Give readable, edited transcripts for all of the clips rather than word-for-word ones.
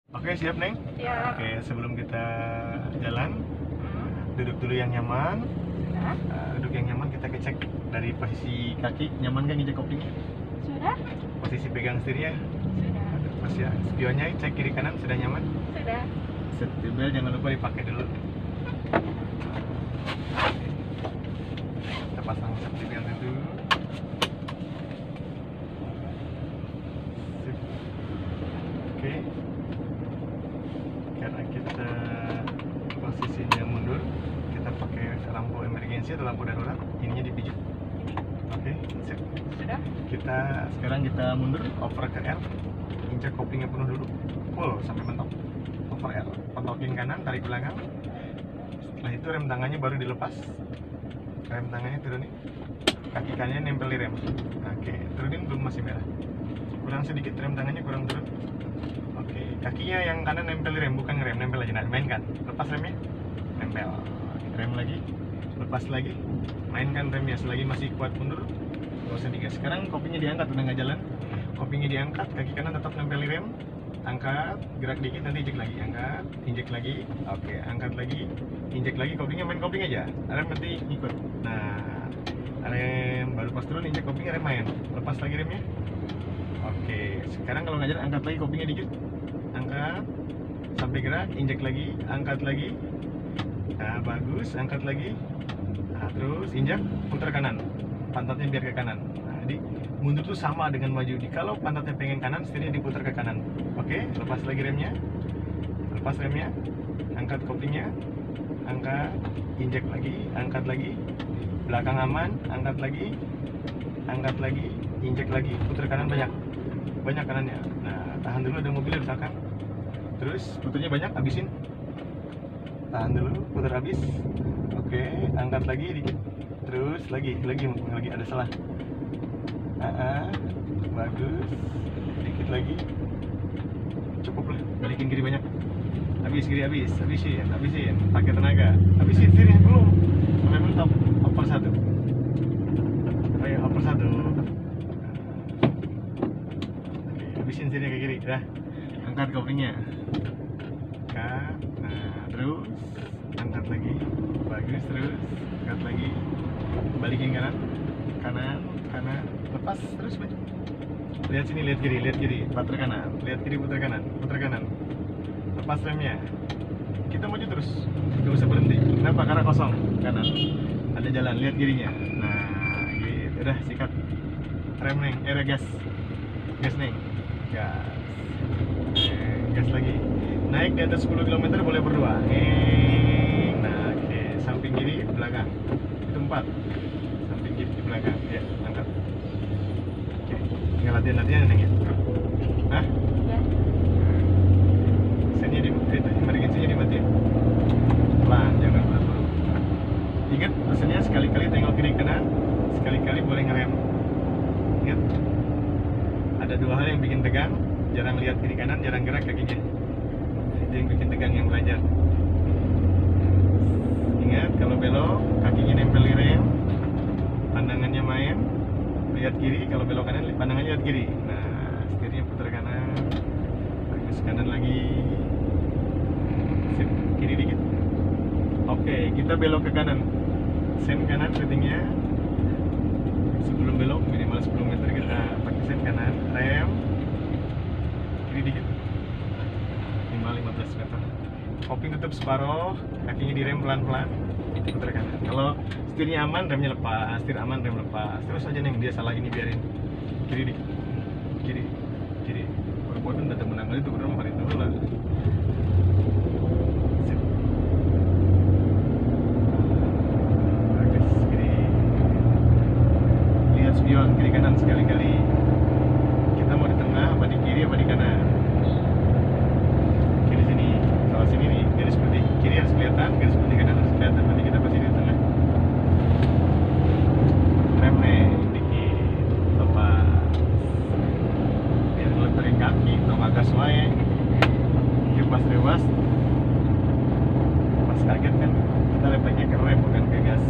Oke, siap Neng? Ya. Oke, sebelum kita jalan, duduk dulu yang nyaman. Sudah. Duduk yang nyaman, kita cek dari posisi kaki, nyaman kan nginjek koplingnya? Sudah. Posisi pegang setirnya, Sudah. pas ya, spionnya cek kiri kanan, sudah nyaman? Sudah. Seat belt jangan lupa dipakai dulu. Kita pasang safety belt dulu. Sip. Oke. Karena kita posisinya mundur, kita pakai lampu emergency atau lampu darurat, ininya dipijit. Oke, sip. Sudah. Sekarang kita mundur, over ke R, injak koplingnya penuh dulu, full sampai mentok. Over R, pentokin kanan, tarik belakang. Setelah itu rem tangannya baru dilepas, rem tangannya turunin, kaki kanannya nempel di rem. Oke, turunin, belum, masih merah, kurang sedikit rem tangannya, kurang turun. Oke, kakinya yang kanan nempel di rem, bukan ngerem, nempel aja. Nah, mainkan, lepas remnya, nempel. Rem lagi, lepas lagi, mainkan remnya. Selagi masih kuat mundur, gak usah digas. Sekarang kopinya diangkat, udah nggak jalan. Kopinya diangkat, kaki kanan tetap nempel di rem. Angkat, gerak dikit, nanti injek lagi. Angkat, injek lagi. Oke, angkat lagi, injek lagi. Kopinya main kopling aja, rem nanti ikut. Nah, rem baru pas turun, injek kopinya, rem main. Lepas lagi remnya. Oke, sekarang kalau nggak jalan, angkat lagi kopinya dikit. Angkat, sampai gerak, injek lagi, angkat lagi. Nah, bagus, angkat lagi. Nah, terus injak, putar kanan, pantatnya biar ke kanan. Nah, jadi mundur tuh sama dengan maju. Kalau pantatnya pengen kanan, setirnya diputar ke kanan. Oke, lepas lagi remnya, lepas remnya, angkat koplingnya, angkat, injek lagi, angkat lagi, belakang aman, angkat lagi, injek lagi, putar kanan banyak kanannya. Nah, tahan dulu, ada mobil di belakang. Terus putarnya banyak, habisin. Tahan dulu, putar habis. Oke, angkat lagi dikit. Terus lagi ada salah. Bagus. Dikit lagi. Cukup lah, balikin kiri banyak. Habisin. Pakai tenaga. Habisin setirnya belum. Sampai mentok. Oper satu. Ayo, oper satu. Oke, habisin setirnya ke kiri. Dah. Angkat koplingnya. Angkat. Nah, terus angkat lagi. Bagus, terus angkat lagi. Balikin kanan, lepas, terus maju. Lihat sini, lihat kiri, putar kanan, lihat kiri, putar kanan, lepas remnya. Kita maju terus, gak usah berhenti. Kenapa? Karena kosong kanan, ada jalan, lihat kirinya. Nah, gitu, udah sikat. Rem Neng, gas Neng, gas lagi. Naik di atas 10 km boleh berdua. Nah, oke, samping kiri, belakang. Itu 4. Samping kiri di belakang. Ya, angkat. Oke, tinggal latihan Neng ya. Hah? Ya. Sennya emergensinya dimatiin. Pelan, jangan buru-buru. Ingat, pesannya sekali-kali tengok kiri kanan, sekali-kali boleh ngerem. Ingat, ada 2 hal yang bikin tegang: jarang lihat kiri kanan, jarang gerak kakinya. Itu yang bikin tegang yang belajar. Ingat, kalau belok, kakinya nempel di rem, pandangannya main, lihat kiri. Kalau belok kanan, pandangannya lihat kiri. Nah, setirnya putar kanan, bagus, kanan lagi. Sip, kiri dikit. Oke, kita belok ke kanan. Sen kanan settingnya. Sebelum belok minimal 10 meter kita pakai sen kanan, rem kiri dikit, minimal 15 meter. Kopling tutup separuh, kakinya direm pelan-pelan, putar kanan. Kalau setirnya aman, remnya lepas. Setir aman, rem lepas. Terus aja Neng, dia salah ini biarin. Kiri dikit, kiri. Berbodoh udah temen kali itu bener hari itu lah. Sip. Bagus, kiri. Lihat spion kiri kanan sekali-kali. Kita mau di tengah, apa di kiri, apa di kanan? Kiri sini. Kalau sini nih, garis putih kiri harus kelihatan, garis putih kanan harus kelihatan. Nanti kita pasti di tengah. Rem Neng, dikit, lepas. Biar ngelenterin kaki, tong gas wae. Pas rewas, pas kaget kan, kita refleksnya ke rem bukan ke gas.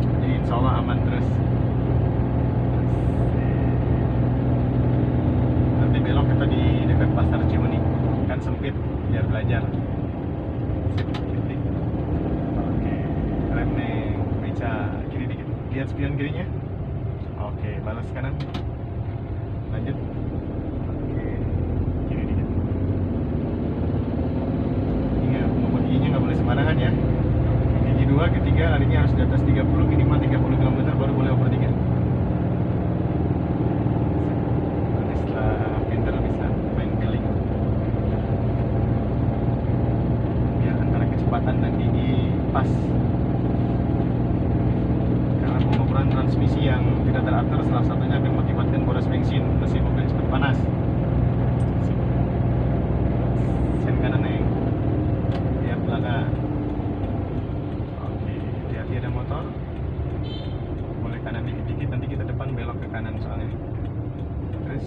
Jadi insya Allah aman terus. Nanti belok kita di dekat pasar Cimahi. kan sempit biar belajar. Sip, kiri. Oke, rem neng, beca kiri dikit. Lihat spion kirinya. Oke, balas kanan. Lanjut. Oke, kiri dikit. Ingat, ngebut giginya nggak boleh sembarangan ya. Gigi 2, ketiga larinya harus di atas 30, minimal 30 km baru boleh over 3. Nanti setelah pinter bisa main feeling. Biar antara kecepatan dan gigi pas. Karena pengukuran transmisi yang tidak teratur salah satunya akan mengakibatkan boros bensin, mesin mobil cepat panas. Sen kanan neng, lihat belakang. Oke, hati-hati ada motor. Boleh kanan dikit-dikit, nanti kita depan belok ke kanan soalnya. Terus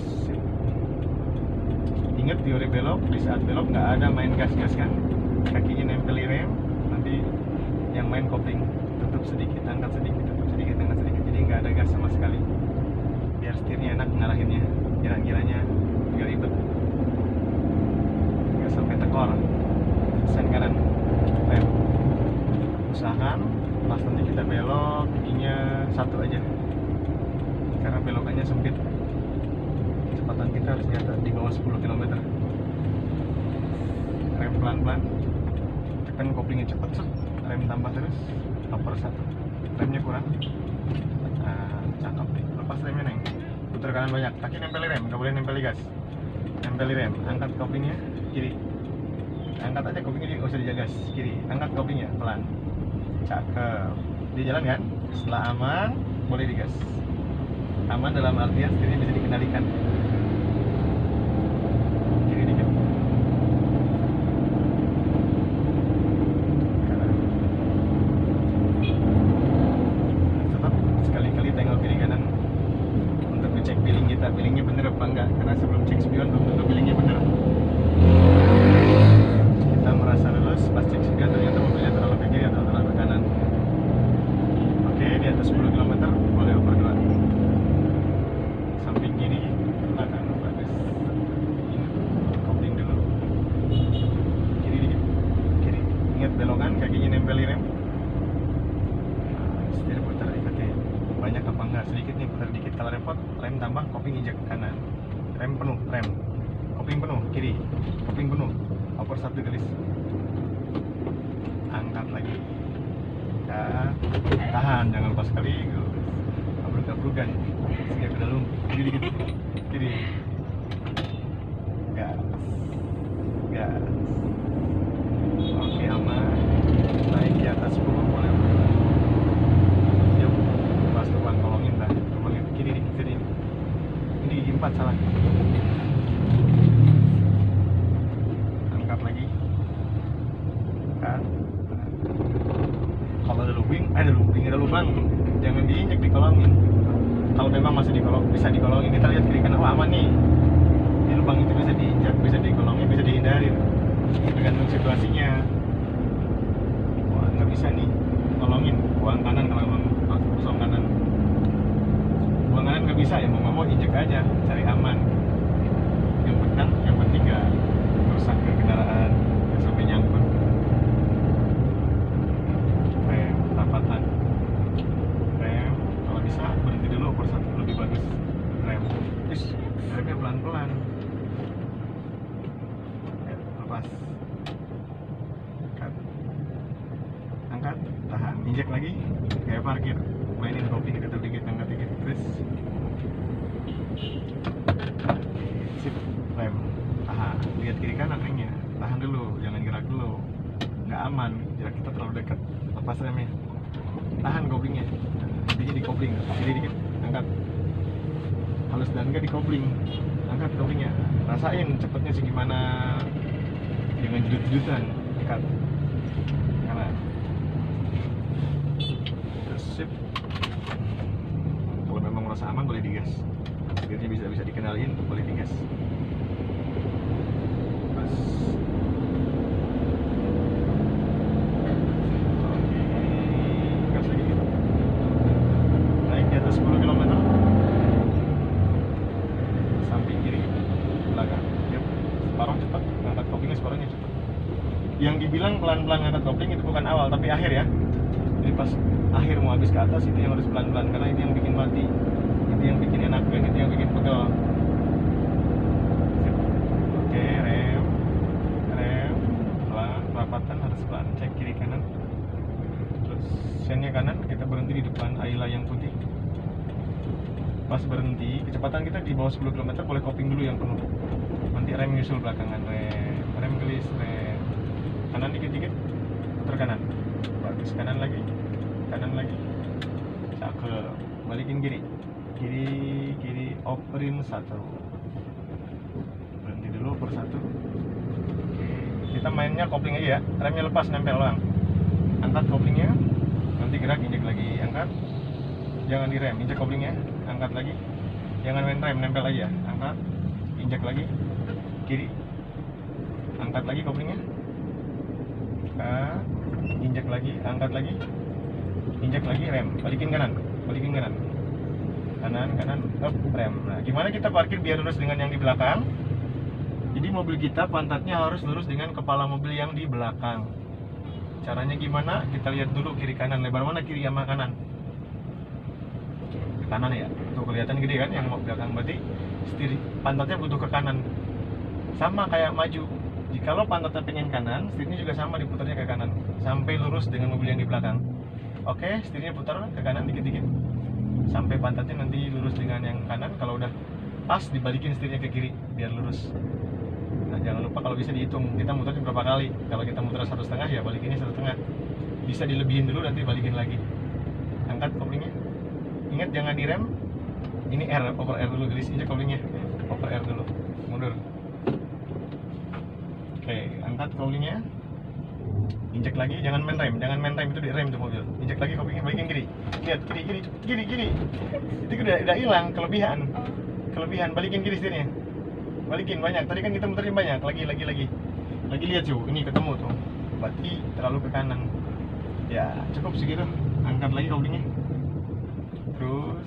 ingat teori belok, di saat belok nggak ada main gas-gas kan, kakinya nempel di rem, nanti yang main kopling, tutup sedikit, angkat sedikit, tutup sedikit, angkat sedikit, jadi nggak ada gas sama sekali, biar setirnya enak ngarahinnya, kira-kiranya nggak ribet, nggak sampai tekor. Sen kanan, rem, usahakan pas nanti kita belok, giginya satu aja, karena belokannya sempit, kecepatan kita harus di bawah 10 km. Rem pelan-pelan, tekan koplingnya cepet, rem tambah terus, upper 1, remnya kurang. Nah, cakep deh, lepas remnya neng, putar kanan banyak, kaki nempel di rem, nggak boleh nempel di gas, nempel di rem, angkat koplingnya kiri, angkat aja koplingnya, nggak usah dijagas, kiri, angkat koplingnya pelan, cakep, dia jalan kan, setelah aman boleh digas. Aman dalam artian setirnya bisa dikendalikan. Kiri dikit, kanan. Tetap sekali-kali tengok kiri kanan untuk ngecek billing kita, billingnya bener apa enggak, karena sebelum cek spion belum tentu billingnya bener. Kita merasa lulus pas cek spion ternyata mobilnya terlalu ke kiri atau terlalu ke kanan. Oke, di atas 10 km boleh over 2. Samping kiri, belakang bagus. Ingat, kopling dulu. Kiri dikit, kiri. Ingat belokan, kakinya nempel di rem. Nah, setir putar ikutin. Banyak apa enggak? Sedikit nih, putar dikit. Kalau repot, rem tambah, kopling injek kanan. Rem penuh, rem. Kopling penuh, kiri. Kopling penuh. Over 1 garis. Angkat lagi. Ya, tahan, jangan lepas sekaligus. Abruk-abrukan, sehingga ke dalam. Kiri dikit, kiri. Gas, gas. Oke, aman. Naik di atas 10 boleh. Yuk, pas depan tolongin dah. Tolongin kiri dikit, kiri. Ini gigi 4 salah. Angkat lagi. Angkat. Kalau ada lubang, jangan diinjek, dikolongin. Kalau memang masih bisa dikolongin, kita lihat kiri kanan, aman nih. Di lubang itu bisa diinjak, bisa dikolongin, bisa dihindarin, tergantung situasinya. Wah, nggak bisa nih, tolongin, buang kanan kalau memang kosong kanan. Buang kanan nggak bisa, ya mau injek aja, cari aman. Yang penting nggak merusak ke kendaraan, nggak sampai nyangkut. Rapatan rem, kalau bisa berhenti dulu over 1 lebih bagus. Rem, terus remnya pelan-pelan, lepas, angkat, tahan, injek lagi, kayak parkir, mainin kopling dikit, angkat dikit, terus sip, rem, tahan, lihat kiri kanan remnya, tahan dulu, jangan gerak dulu, nggak aman, jarak kita terlalu dekat, lepas remnya. Tahan koplingnya, intinya di kopling, kiri dikit, angkat, halus dan enggak di kopling, angkat koplingnya, rasain cepetnya segimana, jangan jedut-jedutan, angkat, kanan, terus sip. Kalau memang merasa aman boleh digas, setirnya bisa dikenalin, boleh digas. Terus naik di atas 10 km, samping kiri, belakang, yuk, separuh cepat, angkat kopi kopling itu bukan awal tapi akhir ya. Jadi pas akhir mau habis ke atas itu yang harus pelan-pelan, karena itu yang bikin mati, itu yang bikin enak, itu yang bikin pegel. Oke, rem pelan, perapatan harus pelan, cek kiri kanan. Terus sennya kanan, kita berhenti di depan Ayla yang putih. Pas berhenti, kecepatan kita di bawah 10 km, boleh kopling dulu yang penuh. Nanti rem nyusul belakangan, rem gelis, rem kanan dikit-dikit, putar kanan, bagus, kanan lagi, cakep, balikin kiri, operin satu, berhenti dulu per satu. Oke, kita mainnya kopling aja ya, remnya lepas nempel doang, angkat koplingnya, nanti gerak, injek lagi, angkat, jangan direm, injek koplingnya, angkat lagi, jangan main rem, nempel aja, angkat, injek lagi, kiri, angkat lagi koplingnya, injek lagi, angkat lagi, injek lagi, rem, balikin kanan, kanan, up, rem. Nah, gimana kita parkir biar lurus dengan yang di belakang? Jadi mobil kita pantatnya harus lurus dengan kepala mobil yang di belakang. Caranya gimana? Kita lihat dulu kiri kanan, lebar mana kiri sama kanan? Kanan ya, tuh kelihatan gede kan yang mau belakang, berarti setir pantatnya butuh ke kanan. Sama kayak maju. Jikalau pantatnya pengen kanan, setirnya juga sama diputarnya ke kanan sampai lurus dengan mobil yang di belakang. Oke, setirnya putar ke kanan dikit-dikit sampai pantatnya nanti lurus dengan yang kanan. Kalau udah pas, dibalikin setirnya ke kiri biar lurus. Nah, jangan lupa kalau bisa dihitung kita muternya berapa kali. Kalau kita muter 1,5 ya balikinnya 1,5. Bisa dilebihin dulu, nanti balikin lagi. Angkat koplingnya. Ingat jangan direm. Ini R, over R dulu, gelis injek koplingnya. Over R dulu, mundur. Oke, angkat koplingnya. Injek lagi, jangan main rem itu di rem tuh mobil. Injek lagi koplingnya, balikin kiri. Lihat kiri. Itu udah hilang kelebihan, balikin kiri setirnya. Balikin banyak. Tadi kan kita muternya banyak. Lagi lihat tuh, ini ketemu tuh. Berarti terlalu ke kanan. Ya, cukup segitu. Angkat lagi koplingnya. Terus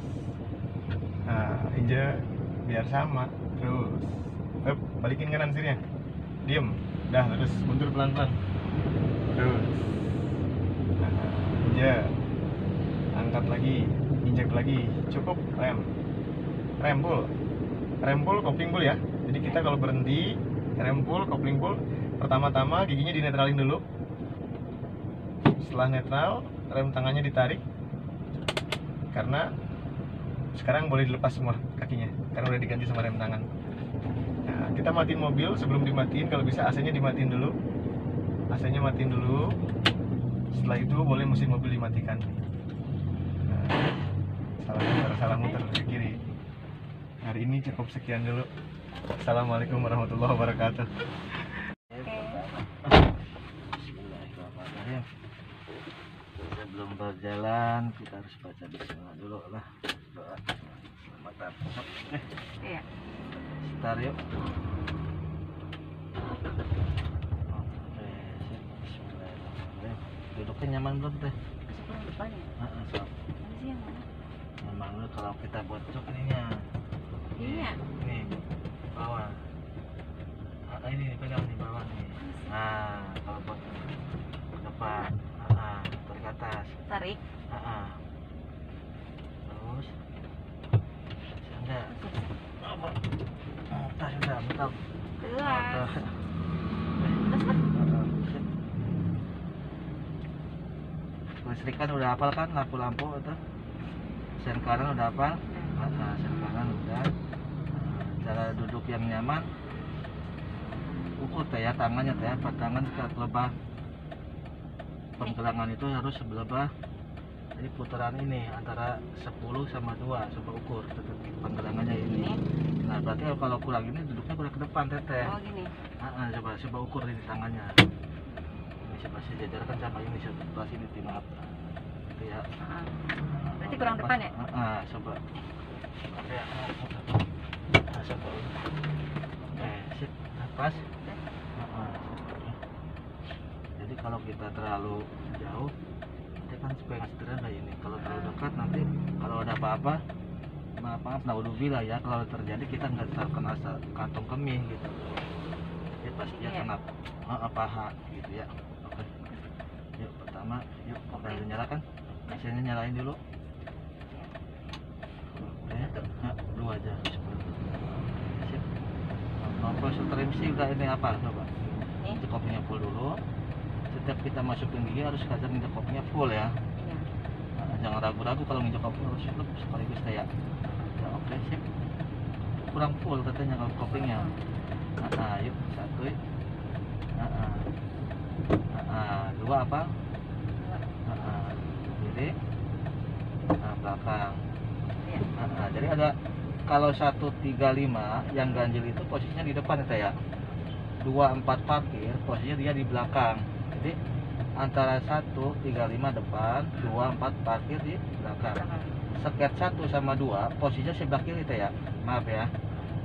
injek biar sama. Terus balikin kanan setirnya. Diem. Dah, terus mundur pelan-pelan. Terus injek, angkat lagi, injek lagi, cukup, rem full, kopling full ya. Jadi kita kalau berhenti, rem full, kopling full, pertama-tama giginya dinetralin dulu. Setelah netral, rem tangannya ditarik, karena sekarang boleh dilepas semua kakinya, karena udah diganti sama rem tangan. Nah, kita matiin mobil. Sebelum dimatiin, kalau bisa AC-nya dimatiin dulu. AC-nya matiin dulu. Setelah itu boleh mesin mobil dimatikan. Nah, salah muter ke kiri. Hari ini cukup sekian dulu. Assalamualaikum warahmatullahi wabarakatuh. Bismillahirrahmanirrahim. Sebelum berjalan kita harus baca bismillah dulu lah. Doa. Mantap. Iya. Start yuk. Duduknya nyaman belum teh? Sebelum depan ya? So. Mana sih yang mana? Nyaman dulu kalau kita buat cok ininya. Iya. Ini bawah. Ini pegang di bawah nih. Nah, kalau buat depan, tarik atas. Tarik. Terus. Sudah. Sudah, betul. Kelas. Listrik kan udah hafal kan, lampu-lampu itu. Sen kanan udah hafal. Sen kanan udah. Cara duduk yang nyaman. Ukur teh ya tangannya teh, tangan dekat lebah. Penggelangan itu harus sebelebah. Jadi putaran ini antara 10 sama 2 coba ukur penggelangannya ini. Nah, berarti kalau kurang ini duduknya kurang ke depan teteh. Oh gini. Coba ukur ini tangannya. Coba sejajarkan sama ini sebelah sini di maaf. Ya. Berarti kurang depan ya? Coba. Ya. Coba. Sip, pas. Jadi kalau kita terlalu jauh, kita kan supaya nggak cedera kayak ini. Kalau terlalu dekat nanti kalau ada apa-apa, maaf, naudzubillah ya. Kalau terjadi kita nggak terkena kantong kemih gitu. Jadi pasti dia kena paha gitu ya. Yuk pertama, yuk kompres nyalakan. Mesinnya nyalain dulu. Oke, nah, dua aja. Sip. Mau proses trimsi udah ini apa coba? Nih. Injek kopinya full dulu. Setiap kita masukin gigi harus kadang injek kopinya full ya. Iya. Nah, jangan ragu-ragu kalau nginjek kopi harus full sekaligus ya. Ya oke sip. Kurang full katanya kalau kopingnya. Nah, yuk satu. Dua apa? Kiri. Belakang. Iya. Jadi ada kalau 135 yang ganjil itu posisinya di depan ya. 24 parkir posisinya dia di belakang. Jadi antara 135 depan, 24 parkir di belakang. Seket 1 sama 2 posisinya sebelah kiri ya. Maaf ya.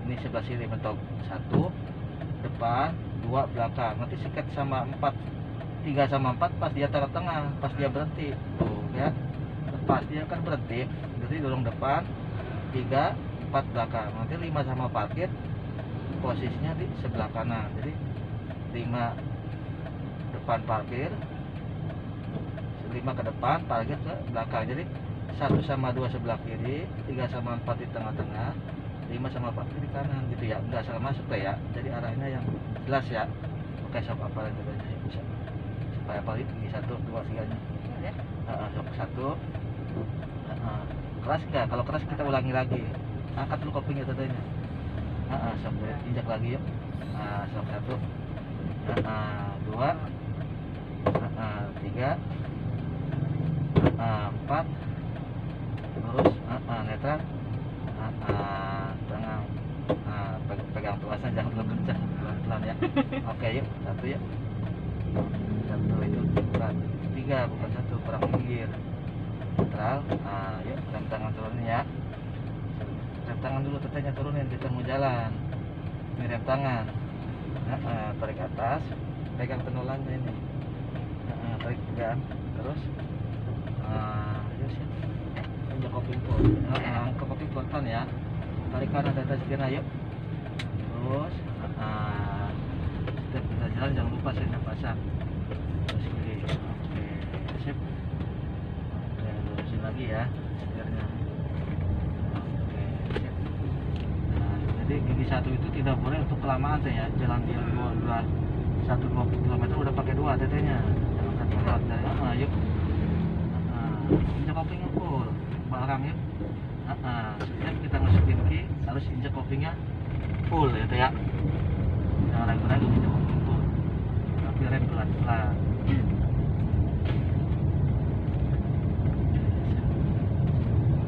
Ini sebelah kiri mentok 1 depan, 2 belakang. Nanti seket sama 4, 3 sama 4 pas dia tengah-tengah, pas dia berhenti. Tuh ya. Pas dia kan berhenti, jadi dorong depan, 3, 4 belakang. Nanti 5 sama parkir posisinya di sebelah kanan. Jadi 5 depan parkir, 5 ke depan, parkir ke belakang. Jadi 1 sama 2 sebelah kiri, 3 sama 4 di tengah-tengah, 5 sama parkir di kanan gitu ya. Enggak salah masuk ya. Jadi arahnya yang jelas ya. Oke, sob apa yang saya bisa. Supaya paling ini 1, 2, 3-nya. Sob 1. Keras enggak? Kalau keras kita ulangi lagi. Angkat dulu kopinya tadinya. Sob injak lagi yuk. Sob 1. 2. 3. 4. Terus netral. Tengah. Pegang tuasnya jangan terlalu kencang, pelan-pelan ya. Oke yuk, 1 ya. 1 itu berat. 3 bukan 1, kurang pinggir. Netral. Yuk rem tangan turunin ya. Rem tangan dulu tetenya turunin, kita mau jalan. Ini rem tangan. Tarik atas, pegang penolannya ini. Tarik pegang, terus. Yuk sih. Injak kopling full. Ke kopling pelan ya. Tarik kanan dan setir yuk. Terus. Setiap kita jalan jangan lupa sennya pasang. Terus kiri. Oke, sip. Oke, lurusin lagi ya setirnya. Oke, sip. Jadi gigi 1 itu tidak boleh untuk kelamaan ya. Jalan dia 1-2 km udah pakai 2 tetenya. Jangan satu lot dari yuk. Injak koplingnya full. Barang yuk. Setiap kita masukin ki harus injak koplingnya full ya. Jangan ragu-ragu injak kopling full. Tapi rem pelan-pelan.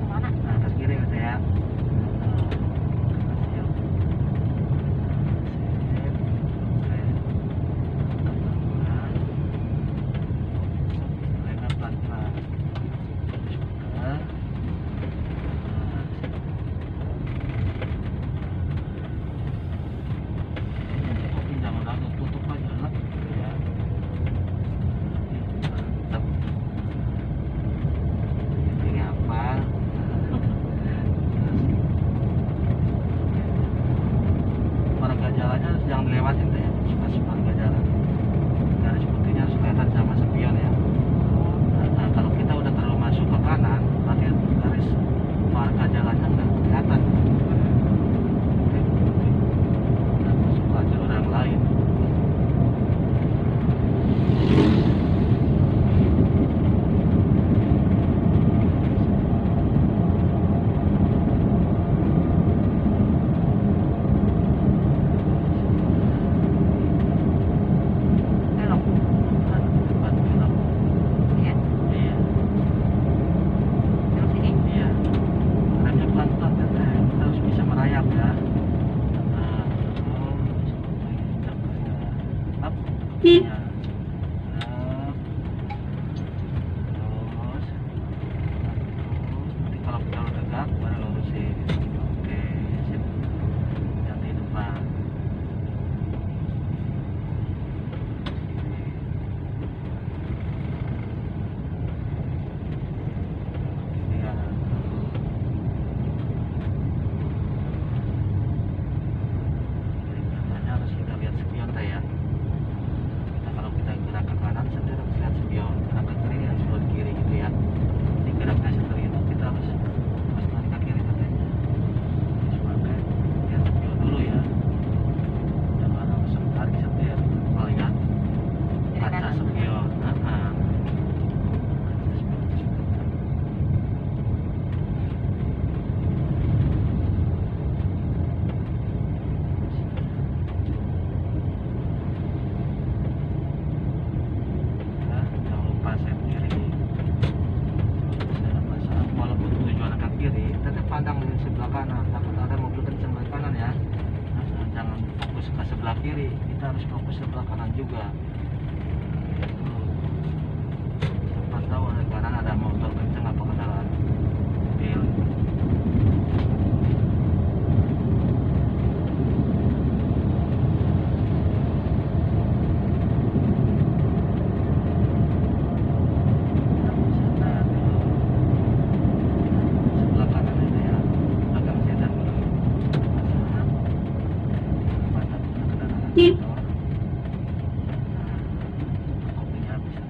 Kemana? Ke kiri ya. kanan, takut ada mobil kencang dari kanan ya. Jangan fokus ke sebelah kiri, kita harus fokus sebelah kanan juga. Itu siapa tahu ada kanan ada motor kencang apa kendaraan mobil. Sebelah kanan itu ya, belakang sedan dulu. Kopinya bisa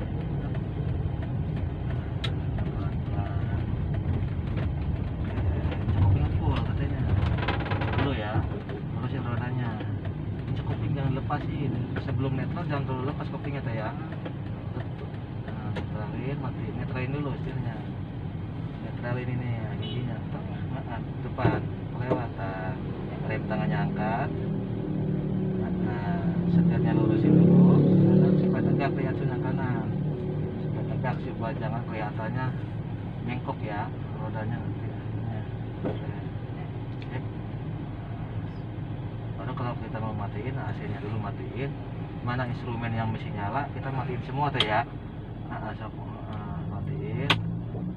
kopinya full katanya dulu ya, lurusin rodanya, kopi jangan lepasin sebelum netral, jangan terlalu lepas kopinya teh ya. Nah, netralin, mati, netralin dulu setirnya, netralin ini ya, giginya depan kelewatan, rem tangannya angkat. Nah, setirnya lurusin dulu supaya tegak lihat kanan, supaya tegak supaya jangan kelihatannya bengkok ya rodanya nanti. Oke. Baru kalau kita mau matiin AC-nya dulu matiin, mana instrumen yang mesti nyala kita matiin semua tuh ya. Matiin.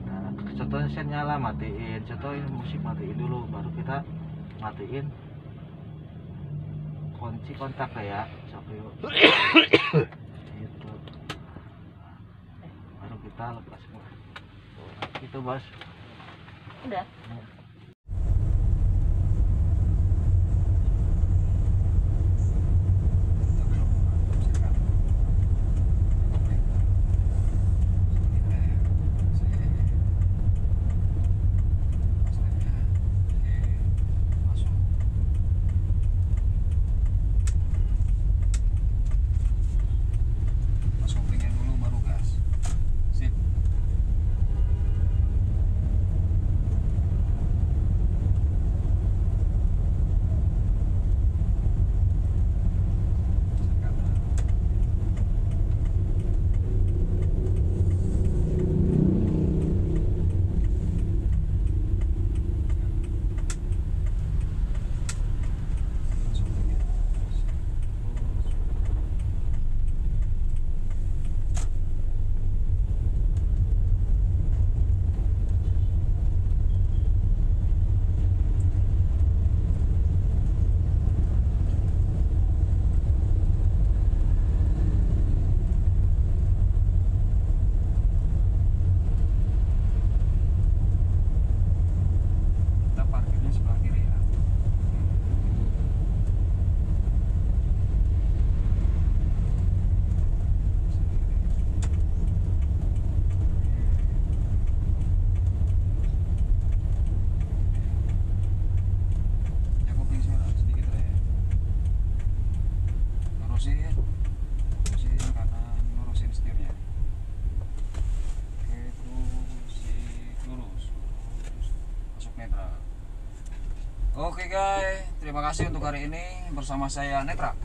Nah, contohnya sen nyala matiin, contohnya musik matiin dulu, baru kita matiin kunci kontak ya, sok yuk. Gitu. Baru kita lepas semua. Itu bos. Udah. Oke guys, terima kasih untuk hari ini bersama saya Netra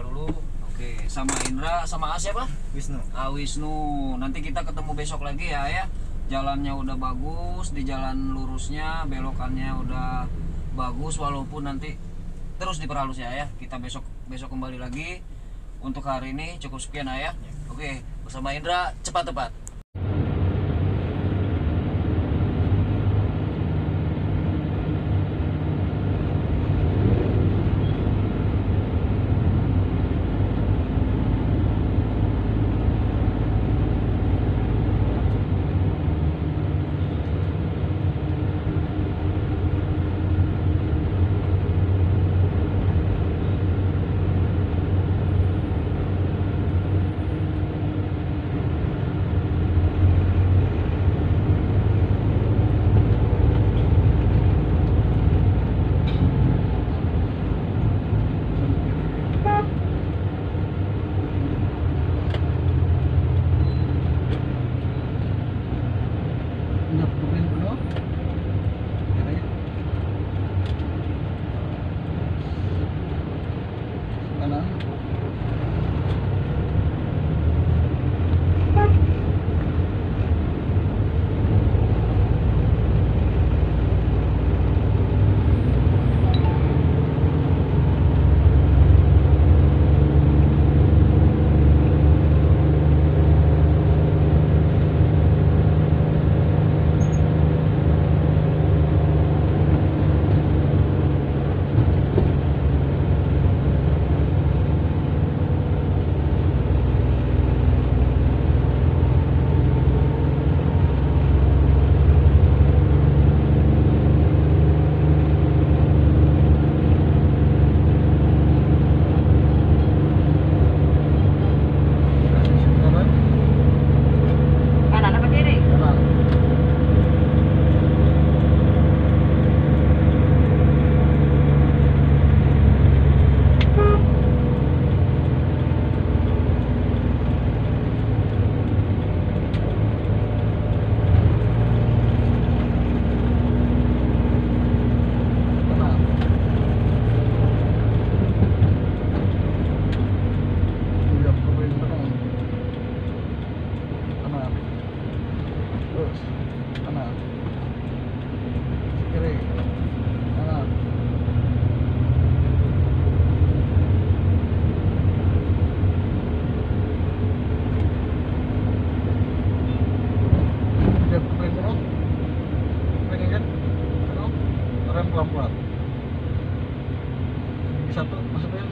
dulu. Oke, sama Indra, sama siapa? Wisnu. Wisnu. Nanti kita ketemu besok lagi ya. Jalannya udah bagus, di jalan lurusnya, belokannya udah bagus, walaupun nanti terus diperhalus ya. Kita besok kembali lagi. Untuk hari ini cukup sekian ya. Oke, bersama Indra cepat tepat. terus kanan, kiri, kanan. Jam kupling penuh, kupling injek penuh, rem pelan-pelan. Satu masukin.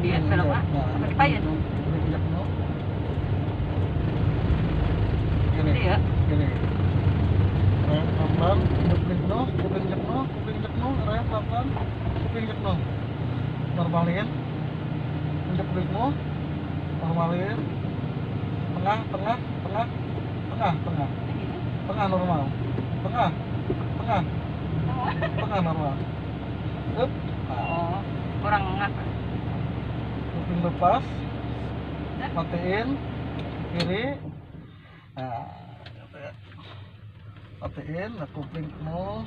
Dia belok Pak. Apa dipayen? Iya. Gini. Rem pelan-pelan, kupling penuh, kupling injek penuh, rem pelan-pelan, kupling injek penuh. Normalin. Injek kupling penuh. Normalin. Tengah normal. Tengah normal. Up. Oh, kurang ngapa? Kupling lepas. Matiin. Kiri. Nah, gitu ya. Matiin, nah kupling penuh,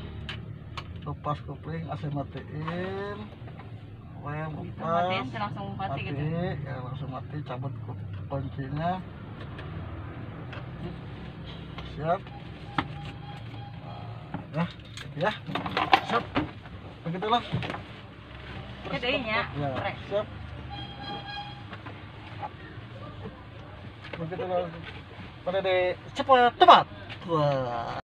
lepas kupling, AC matiin, rem lepas, Matiin langsung mati gitu. ya langsung mati, cabut kuncinya, siap, nah, ya, siap, begitulah. Gedenya, Ya, rek. siap, begitulah. Pada cepat. Wah.